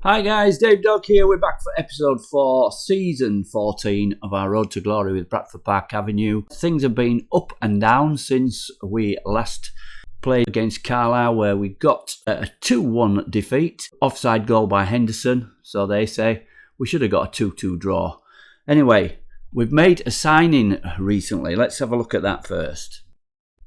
Hi guys, Dave Dog here. We're back for episode 4, season 14 of our Road to Glory with Bradford Park Avenue. Things have been up and down since we last played against Carlisle, where we got a 2-1 defeat. Offside goal by Henderson, so they say. We should have got a 2-2 draw. Anyway, we've made a signing recently. Let's have a look at that first.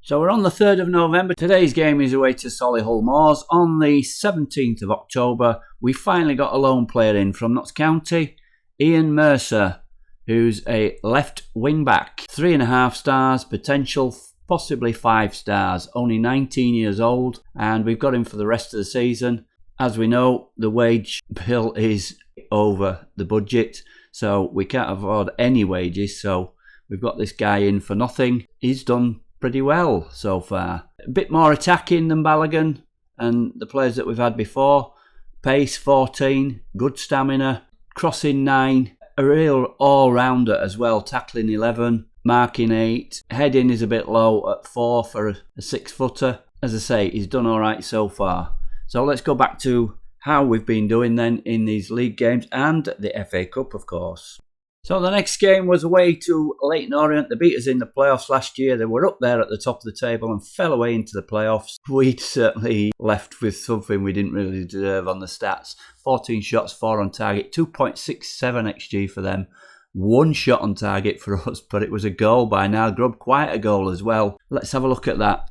So we're on the 3rd of November. Today's game is away to Solihull Moors. On the 17th of October, we finally got a loan player in from Notts County, Ian Mercer, who's a left wing back. 3.5 stars, potential possibly 5 stars, only 19 years old, and we've got him for the rest of the season. As we know, the wage bill is over the budget, so we can't afford any wages, so we've got this guy in for nothing. He's done pretty well so far. A bit more attacking than Balogun and the players that we've had before. Pace 14, good stamina, crossing 9, a real all-rounder as well, tackling 11, marking 8. Heading is a bit low at 4 for a 6-footer. As I say, he's done alright so far. So let's go back to how we've been doing then in these league games and the FA Cup, of course. So the next game was away to Leyton Orient. They beat us in the playoffs last year. They were up there at the top of the table and fell away into the playoffs. We'd certainly left with something we didn't really deserve on the stats. 14 shots, 4 on target, 2.67 XG for them. 1 shot on target for us, but it was a goal by Niall Grubb. Quite a goal as well. Let's have a look at that.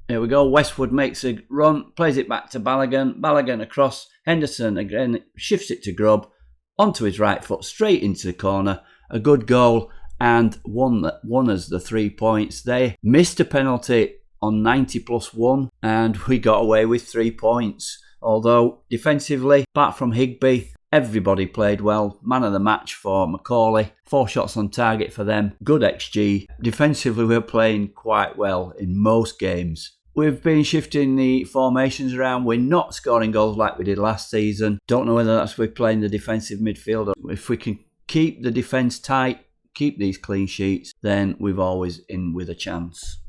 Here we go. Westwood makes a run, plays it back to Balogun. Balogun across. Henderson again shifts it to Grubb. Onto his right foot, straight into the corner. A good goal and one that won us the 3 points. They missed a penalty on 90+1 and we got away with 3 points. Although defensively, apart from Higby, everybody played well. Man of the match for Macaulay. 4 shots on target for them. Good XG. Defensively, we're playing quite well in most games. We've been shifting the formations around. We're not scoring goals like we did last season. Don't know whether that's we're playing the defensive midfield. If we can keep the defence tight, keep these clean sheets, then we've always in with a chance.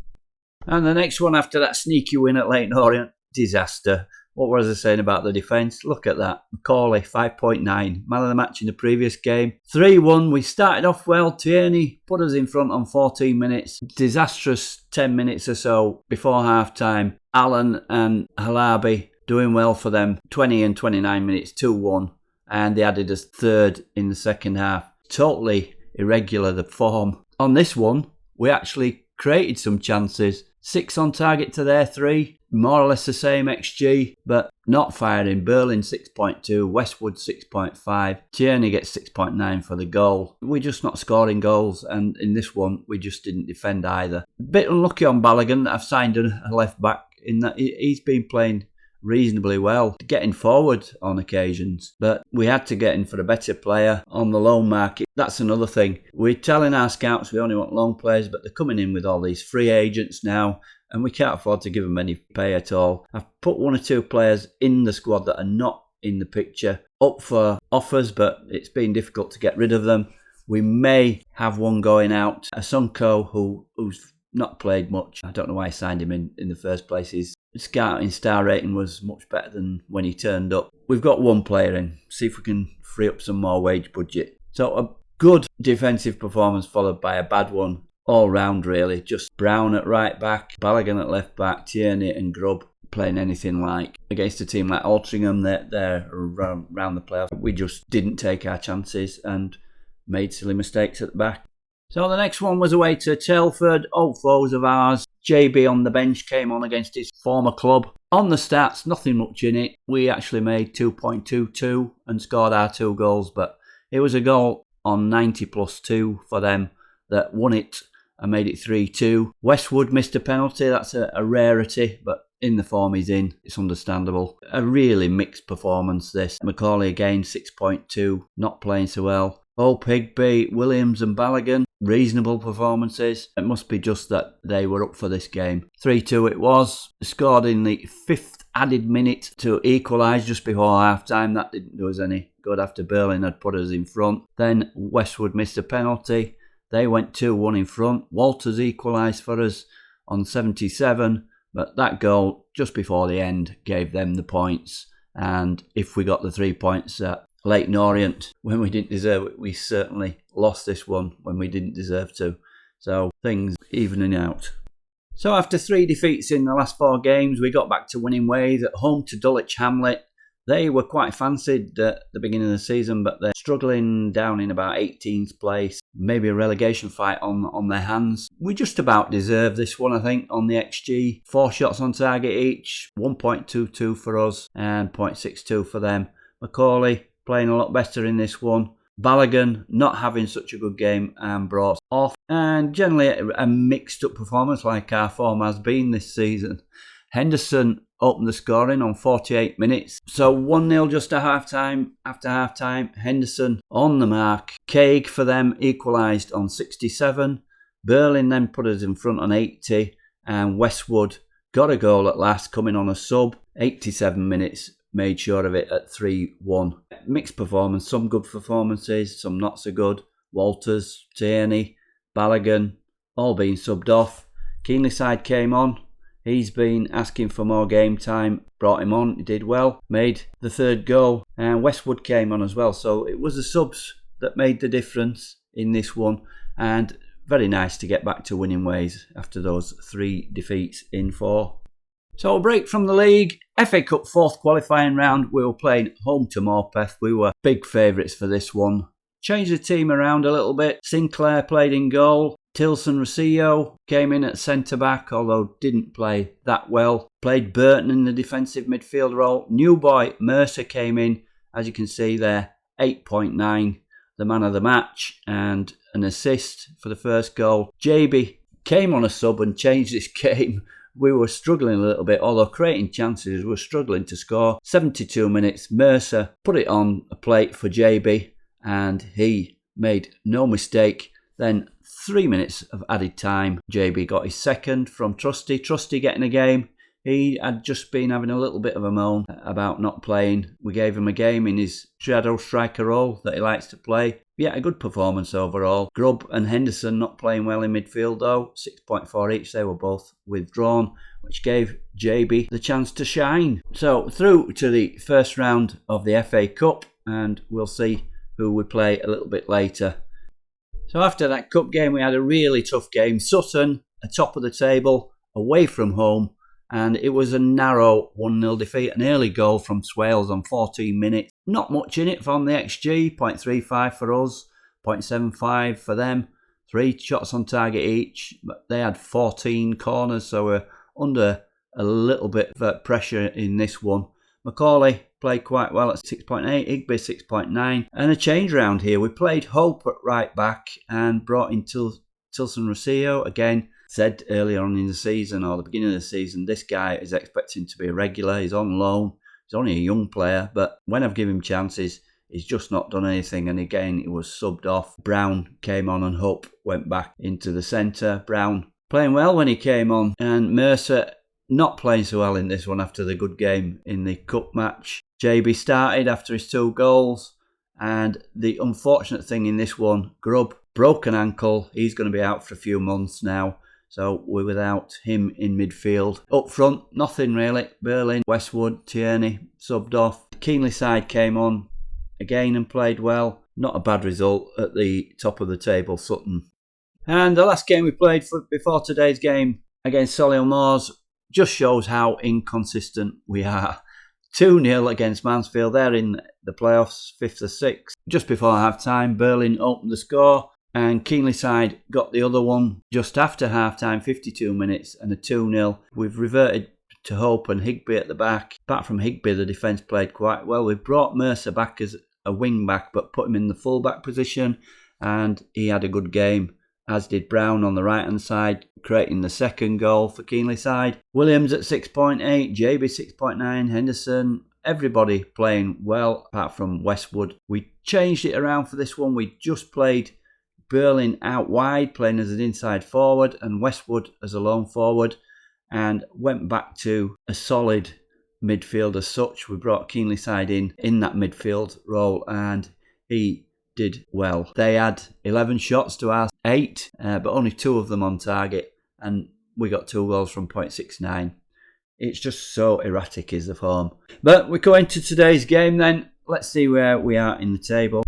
And the next one after that sneaky win at Leyton Orient, disaster. What was I saying about the defence? Look at that. Macaulay, 5.9. Man of the match in the previous game. 3-1. We started off well. Tierney put us in front on 14 minutes. Disastrous 10 minutes or so before half-time. Allen and Halabi doing well for them. 20 and 29 minutes, 2-1. And they added a third in the second half. Totally irregular, the form. On this one, we actually created some chances. 6 on target to their 3. More or less the same XG, but not firing. Berlin 6.2, Westwood 6.5. Tierney gets 6.9 for the goal. We're just not scoring goals, and in this one, we just didn't defend either. Bit unlucky on Balogun. I've signed a left back in that he's been playing reasonably well, getting forward on occasions, but we had to get in for a better player on the loan market. That's another thing. We're telling our scouts we only want loan players, but they're coming in with all these free agents now, and we can't afford to give them any pay at all. I've put 1 or 2 players in the squad that are not in the picture up for offers, but it's been difficult to get rid of them. We may have one going out, a Sunko who's not played much. I don't know why I signed him in the first place. His scouting star rating was much better than when he turned up. We've got 1 player in. See if we can free up some more wage budget. So a good defensive performance followed by a bad one all round really. Just Brown at right back, Balogun at left back, Tierney and Grubb playing anything like. Against a team like Altrincham, they're around the playoffs. We just didn't take our chances and made silly mistakes at the back. So the next one was away to Telford, old foes of ours. JB on the bench came on against his former club. On the stats, nothing much in it. We actually made 2.22 and scored our 2 goals, but it was a goal on 90+2 for them that won it and made it 3-2. Westwood missed a penalty. That's a rarity, but in the form he's in, it's understandable. A really mixed performance this. Macaulay again, 6.2, not playing so well. Hope, Higby, Williams and Balogun, reasonable performances. It must be just that they were up for this game. 3-2 it was. Scored in the 5th added minute to equalise just before half-time. That didn't do us any good after Berlin had put us in front. Then Westwood missed a penalty. They went 2-1 in front. Walters equalised for us on 77, but that goal just before the end gave them the points. And if we got the 3 points at Leighton Orient when we didn't deserve it, we certainly lost this one when we didn't deserve to. So things evening out. So after 3 defeats in the last 4 games, we got back to winning ways at home to Dulwich Hamlet. They were quite fancied at the beginning of the season, but they're struggling down in about 18th place. Maybe a relegation fight on their hands. We just about deserve this one, I think, on the XG. 4 shots on target each, 1.22 for us and 0.62 for them. Macaulay playing a lot better in this one. Balogun not having such a good game and brought off. And generally a mixed up performance like our form has been this season. Henderson opened the scoring on 48 minutes. So 1-0 just at half-time. After half-time, Henderson on the mark. Craig for them equalised on 67. Berlin then put us in front on 80. And Westwood got a goal at last, coming on a sub. 87 minutes, made sure of it at 3-1. Mixed performance, some good performances, some not so good. Walters, Tierney, Balogun, all being subbed off. Keenly side came on. He's been asking for more game time, brought him on, he did well, made the 3rd goal, and Westwood came on as well. So it was the subs that made the difference in this one, and very nice to get back to winning ways after those 3 defeats in 4. So a break from the league, FA Cup 4th qualifying round, we were playing home to Morpeth. We were big favourites for this one. Changed the team around a little bit. Sinclair played in goal. Tilson Rosillo came in at centre-back, although didn't play that well. Played Burton in the defensive midfield role. New boy Mercer came in, as you can see there, 8.9, the man of the match, and an assist for the first goal. JB came on a sub and changed this game. We were struggling a little bit, although creating chances, we were struggling to score. 72 minutes, Mercer put it on a plate for JB, and he made no mistake. Then 3 minutes of added time. JB got his second from Trusty. Trusty getting a game. He had just been having a little bit of a moan about not playing. We gave him a game in his shadow striker role that he likes to play. Yeah, a good performance overall. Grubb and Henderson not playing well in midfield though. 6.4 each. They were both withdrawn, which gave JB the chance to shine. So through to the first round of the FA Cup, and we'll see who we play a little bit later. So after that cup game, we had a really tough game. Sutton, atop of the table, away from home, and it was a narrow 1-0 defeat. An early goal from Swales on 14 minutes. Not much in it from the XG, 0.35 for us, 0.75 for them. 3 shots on target each, but they had 14 corners, so we're under a little bit of pressure in this one. Macaulay played quite well at 6.8, Higby 6.9. And a change round here. We played Hope at right back and brought in Tilson Rosillo. Again, said earlier on in the season, or the beginning of the season, this guy is expecting to be a regular. He's on loan. He's only a young player, but when I've given him chances, he's just not done anything. And again, he was subbed off. Brown came on and Hope went back into the centre. Brown playing well when he came on. And Mercer not playing so well in this one after the good game in the cup match. JB started after his 2 goals. And the unfortunate thing in this one, Grubb, broken ankle. He's going to be out for a few months now. So we're without him in midfield. Up front, nothing really. Berlin, Westwood, Tierney subbed off. Keenly side came on again and played well. Not a bad result at the top of the table, Sutton. And the last game we played before today's game against Solihull Moors just shows how inconsistent we are. 2-0 against Mansfield. They're in the playoffs, 5th or 6th. Just before half-time, Berlin opened the score. And Keenly side got the other one just after half-time, 52 minutes, and a 2-0. We've reverted to Hope and Higby at the back. Apart from Higby, the defence played quite well. We've brought Mercer back as a wing-back, but put him in the full-back position, and he had a good game, as did Brown on the right-hand side, creating the second goal for Keenly side. Williams at 6.8, JB 6.9, Henderson, everybody playing well, apart from Westwood. We changed it around for this one. We just played Berlin out wide, playing as an inside forward, and Westwood as a lone forward, and went back to a solid midfield as such. We brought Keenly side in that midfield role, and he did well. They had 11 shots to our 8, but only 2 of them on target, and we got 2 goals from 0.69. It's just so erratic is the form. But we go into today's game then. Let's see where we are in the table.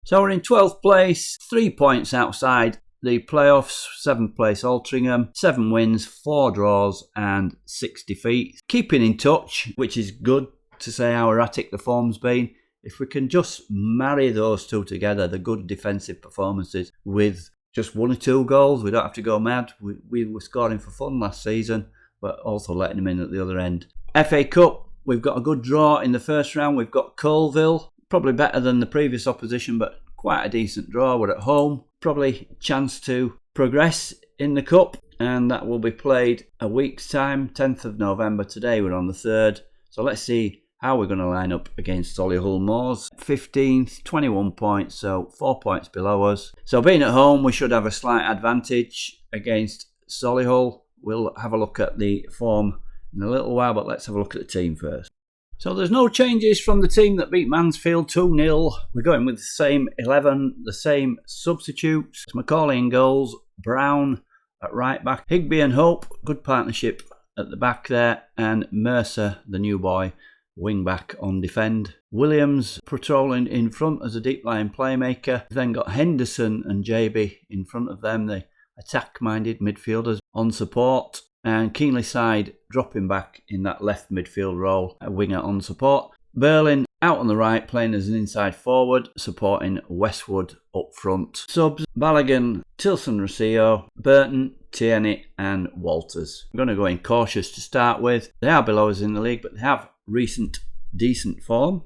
So we're in 12th place, 3 points outside the playoffs, 7th place Altrincham, 7 wins, 4 draws and 6 defeats. Keeping in touch, which is good to say how erratic the form's been. If we can just marry those two together, the good defensive performances with just 1 or 2 goals, we don't have to go mad. We were scoring for fun last season, but also letting them in at the other end. FA Cup, we've got a good draw in the first round. We've got Colville, probably better than the previous opposition, but quite a decent draw. We're at home, probably chance to progress in the cup, and that will be played a week's time, 10th of November. Today we're on the 3rd, so let's see how we're going to line up against Solihull Moors. 15th, 21 points, so 4 points below us. So being at home, we should have a slight advantage against Solihull. We'll have a look at the form in a little while, but let's have a look at the team first. So there's no changes from the team that beat Mansfield 2-0. We're going with the same 11, the same substitutes. Macaulay in goals, Brown at right back, Higby and Hope, good partnership at the back there, and Mercer, the new boy, wing back on defend. Williams patrolling in front as a deep line playmaker. We've then got Henderson and JB in front of them, the attack-minded midfielders on support. And Keenly side dropping back in that left midfield role, a winger on support. Berlin out on the right, playing as an inside forward, supporting Westwood up front. Subs, Balogun, Tilson Rosillo, Burton, Tierney and Walters. I'm going to go in cautious to start with. They are below us in the league, but they have recent decent form.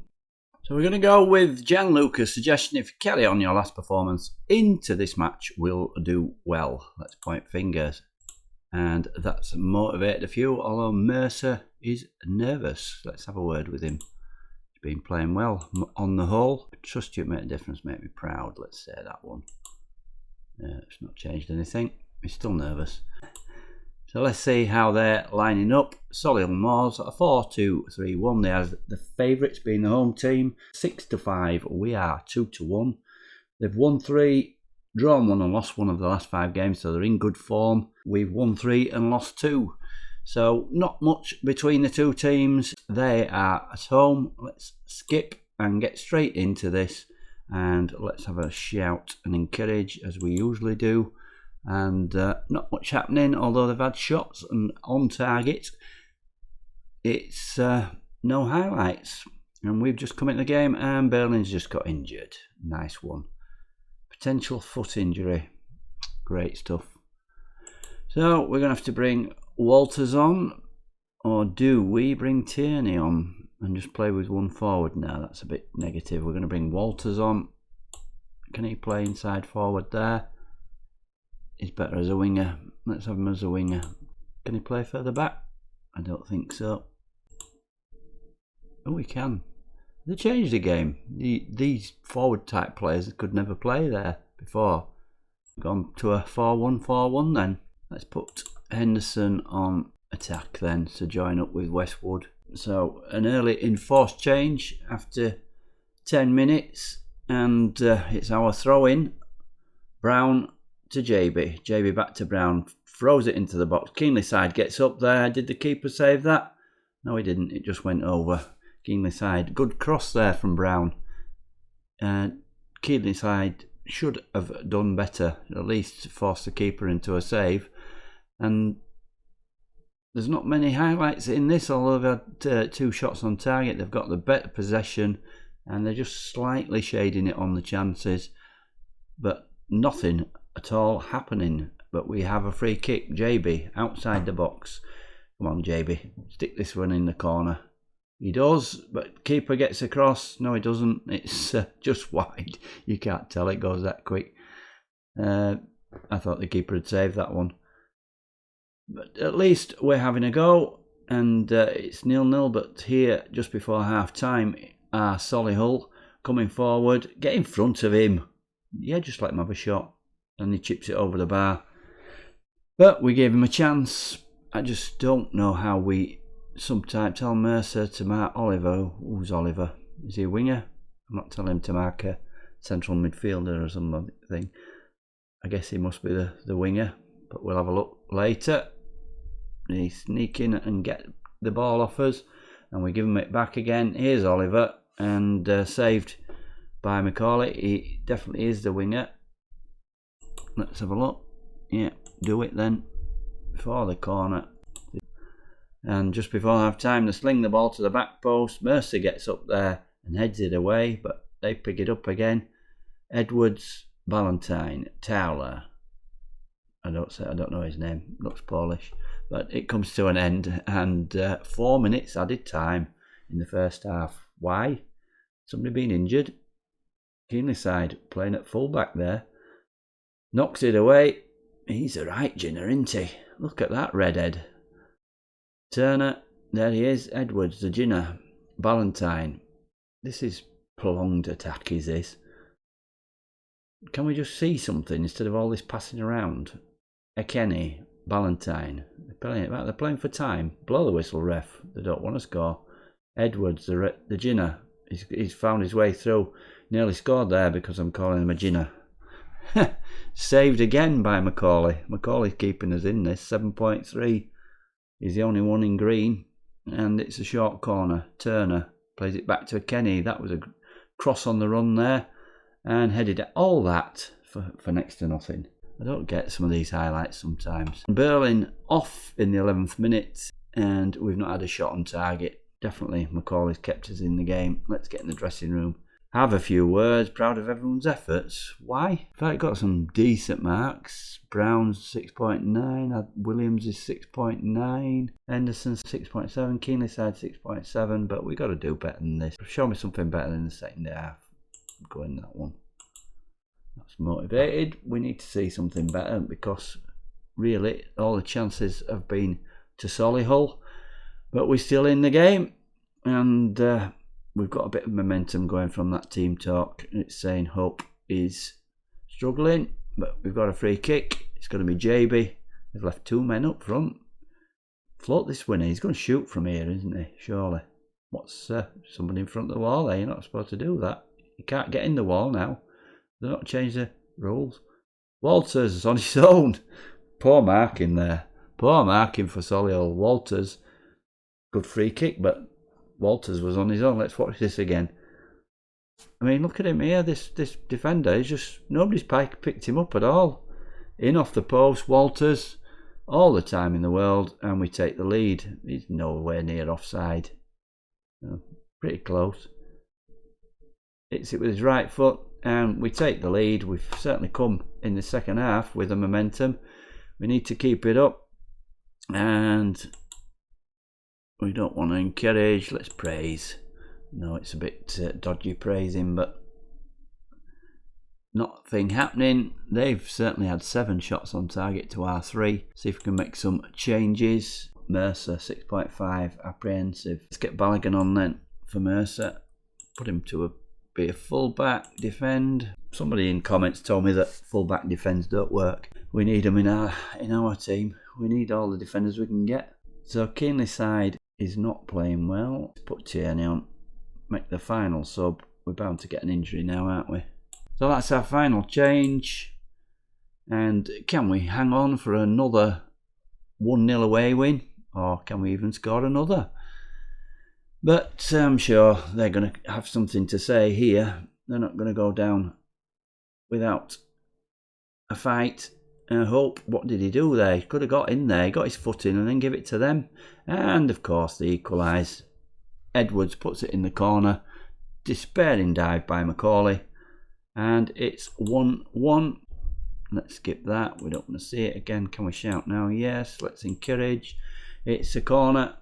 So we're going to go with Gianluca's suggestion: if you carry on your last performance into this match, we'll do well. Let's point fingers. And that's motivated a few, although Mercer is nervous. Let's have a word with him. He's been playing well on the whole. I trust you made a difference, make me proud. Let's say that one. It's not changed anything. He's still nervous. So let's see how they're lining up. Solihull Moors, a 4-2-3-1. They are the favourites, being the home team. 6-5. We are 2-1. They've won 3. Drawn 1 and lost 1 of the last 5 games, so they're in good form. We've won 3 and lost 2. So not much between the two teams. They are at home. Let's skip and get straight into this. And let's have a shout and encourage as we usually do. And not much happening, although they've had shots and on target. It's no highlights. And we've just come into the game and Berlin's just got injured. Nice one. Potential foot injury. Great stuff. So we're going to have to bring Walters on, or do we bring Tierney on and just play with 1 forward? No, that's a bit negative. We're going to bring Walters on. Can he play inside forward there? He's better as a winger. Let's have him as a winger. Can he play further back? I don't think so. Oh, he can. They changed the game. These forward type players could never play there before. Gone to a 4-1-4-1 then. Let's put Henderson on attack then to join up with Westwood. So an early enforced change after 10 minutes, and it's our throw in. Brown to JB. JB back to Brown. Throws it into the box. Keenly side gets up there. Did the keeper save that? No, he didn't. It just went over. Keenly side, good cross there from Brown. Keenly side should have done better, at least force the keeper into a save. And there's not many highlights in this, although they've had 2 shots on target. They've got the better possession and they're just slightly shading it on the chances, but nothing at all happening. But we have a free kick. JB outside the box. Come on, JB, stick this one in the corner. He does, but keeper gets across. No, he doesn't. It's just wide. You can't tell it goes that quick. I thought the keeper had saved that one. But at least we're having a go, and it's 0-0. But here, just before half-time, Solihull coming forward. Get in front of him. Yeah, just let him have a shot. And he chips it over the bar. But we gave him a chance. I just don't know how we... Sometimes tell Mercer to mark Oliver. Who's Oliver? Is he a winger? I'm not telling him to mark a central midfielder or something. I guess he must be the winger, but we'll have a look later. He sneak in and get the ball off us, and we give him it back again. Here's Oliver, and saved by Macaulay. He definitely is the winger. Let's have a look. Yeah, do it then before the corner. And just before half time, they sling the ball to the back post. Mercer gets up there and heads it away, but they pick it up again. Edwards, Ballantyne, Towler. I don't know his name. Looks Polish, but it comes to an end, and 4 minutes added time in the first half. Why? Somebody been injured. Keenly side playing at fullback there. Knocks it away. He's a right ginner, isn't he? Look at that redhead. Turner, there he is. Edwards, the ginner. Ballantyne. This is prolonged attack, is this? Can we just see something instead of all this passing around? Kenny, Ballantyne. They're playing for time. Blow the whistle, ref. They don't want to score. Edwards, the ginner. He's found his way through. Nearly scored there because I'm calling him a ginner. Saved again by Macaulay. Macaulay's keeping us in this. 7.3. He's the only one in green. And it's a short corner. Turner plays it back to Kenny. That was a cross on the run there. And headed all that for next to nothing. I don't get some of these highlights sometimes. Berlin off in the 11th minute. And we've not had a shot on target. Definitely Macaulay's kept us in the game. Let's get in the dressing room. Have a few words. Proud of everyone's efforts. Why? In fact, got some decent marks. Brown's 6.9. Williams is 6.9. Henderson's 6.7. Keenly side 6.7. But we got to do better than this. Show me something better in the second half. Go in that one. That's motivated. We need to see something better because really all the chances have been to Solihull. But we're still in the game. And we've got a bit of momentum going from that team talk. It's saying Hope is struggling, but we've got a free kick. It's going to be JB. They've left 2 men up front. Float this winner. He's going to shoot from here, isn't he? Surely. What's somebody in front of the wall there? You're not supposed to do that. You can't get in the wall now. They've not changed the rules. Walters is on his own. Poor marking there. Poor marking for Solihull. Walters. Good free kick, but Walters was on his own. Let's watch this again. I mean, look at him here. This defender is just... Nobody's picked him up at all. In off the post. Walters. All the time in the world. And we take the lead. He's nowhere near offside. Pretty close. Hits it with his right foot. And we take the lead. We've certainly come in the second half with the momentum. We need to keep it up. And... we don't want to encourage, let's praise. No, it's a bit dodgy praising, but nothing happening. They've certainly had 7 shots on target to our 3. See if we can make some changes. Mercer, 6.5, apprehensive. Let's get Balogun on then for Mercer. Put him to be a full-back, defend. Somebody in comments told me that full-back defends don't work. We need them in our team. We need all the defenders we can get. So Keenly side is not playing well. Put Tierney on. Make the final sub. We're bound to get an injury now, aren't we? So that's our final change. And can we hang on for another 1-0 away win? Or can we even score another? But I'm sure they're going to have something to say here. They're not going to go down without a fight. I hope, what did he do there? He could have got in there, he got his foot in and then give it to them. And of course they equalise. Edwards puts it in the corner. Despairing dive by Macaulay. And it's 1-1. Let's skip that, we don't want to see it again. Can we shout now? Yes, let's encourage. It's a corner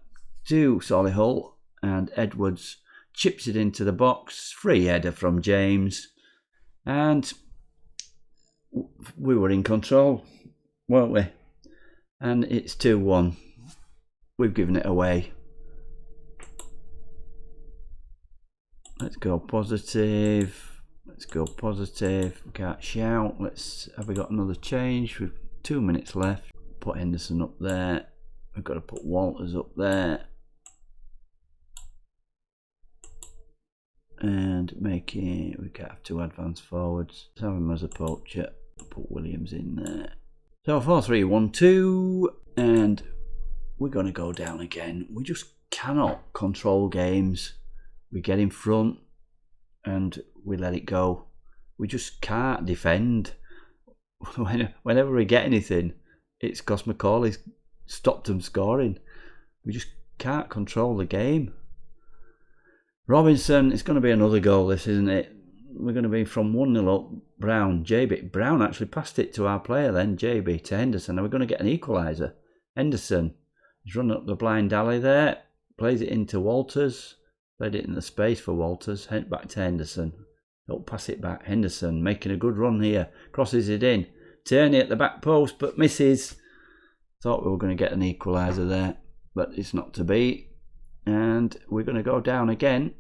to Solihull. And Edwards chips it into the box. Free header from James. And... we were in control, weren't we? And it's 2-1. We've given it away. Let's go positive. Let's go positive. We can't shout. Have we got another change? We've 2 minutes left. Put Henderson up there. We've got to put Walters up there. And make it, we can't have 2 advance forwards. Let's have him as a poacher. Put Williams in there. So 4-3-1-2, and we're going to go down again. We just cannot control games. We get in front and we let it go. We just can't defend. Whenever we get anything, it's because Macaulay's stopped them scoring. We just can't control the game. Robinson, it's going to be another goal, this, isn't it? We're going to be from 1-0 up. Brown, JB. Brown actually passed it to our player then, JB, to Henderson. Now we're going to get an equaliser. Henderson is running up the blind alley there. Plays it into Walters. Played it in the space for Walters. Back to Henderson. Don't pass it back. Henderson making a good run here. Crosses it in. Tierney at the back post, but misses. Thought we were going to get an equaliser there, but it's not to be. And we're going to go down again.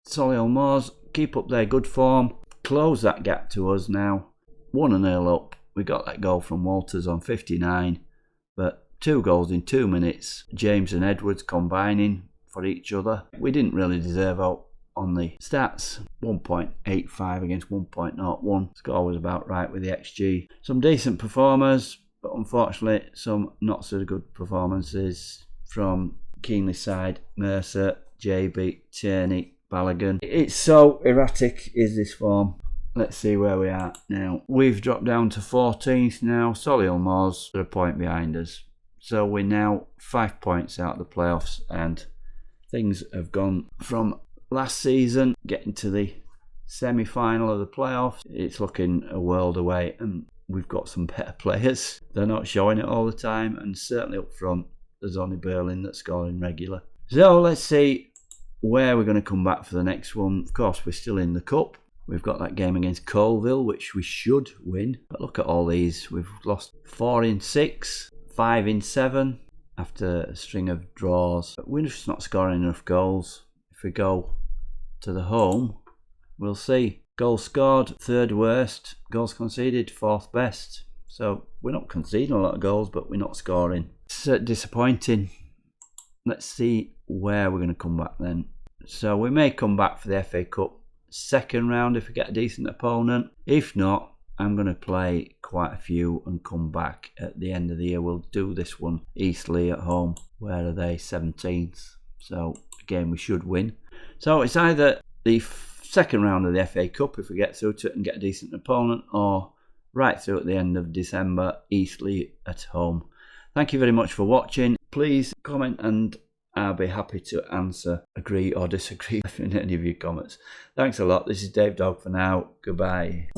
Solihull Moors keep up their good form. Close that gap to us now. 1-0 up. We got that goal from Walters on 59. But 2 goals in 2 minutes. James and Edwards combining for each other. We didn't really deserve out on the stats. 1.85 against 1.01. Score was about right with the XG. Some decent performers, but unfortunately some not so good performances from Keenley's side. Mercer, JB, Tierney, Balogun. It's so erratic, is this form. Let's see where we are now. We've dropped down to 14th now. Solihull Moors are a point behind us. So we're now 5 points out of the playoffs, and things have gone from last season getting to the semi-final of the playoffs. It's looking a world away, and we've got some better players. They're not showing it all the time, and certainly up front there's only Berlin that's scoring regular. So let's see where we're going to come back for the next one. Of course, we're still in the cup. We've got that game against Colville, which we should win. But look at all these. We've lost 4 in 6, 5 in 7 after a string of draws. But we're just not scoring enough goals. If we go to the home, we'll see. Goals scored, 3rd worst. Goals conceded, 4th best. So we're not conceding a lot of goals, but we're not scoring. It's disappointing. Let's see where we're going to come back then. So we may come back for the FA Cup second round if we get a decent opponent. If not, I'm going to play quite a few and come back at the end of the year. We'll do this one, Eastleigh at home. Where are they? 17th. So again, we should win. So it's either the second round of the FA Cup if we get through to it and get a decent opponent, or right through at the end of December, Eastleigh at home. Thank you very much for watching. Please comment and I'll be happy to answer, agree or disagree in any of your comments. Thanks a lot. This is Dave Dog for now. Goodbye.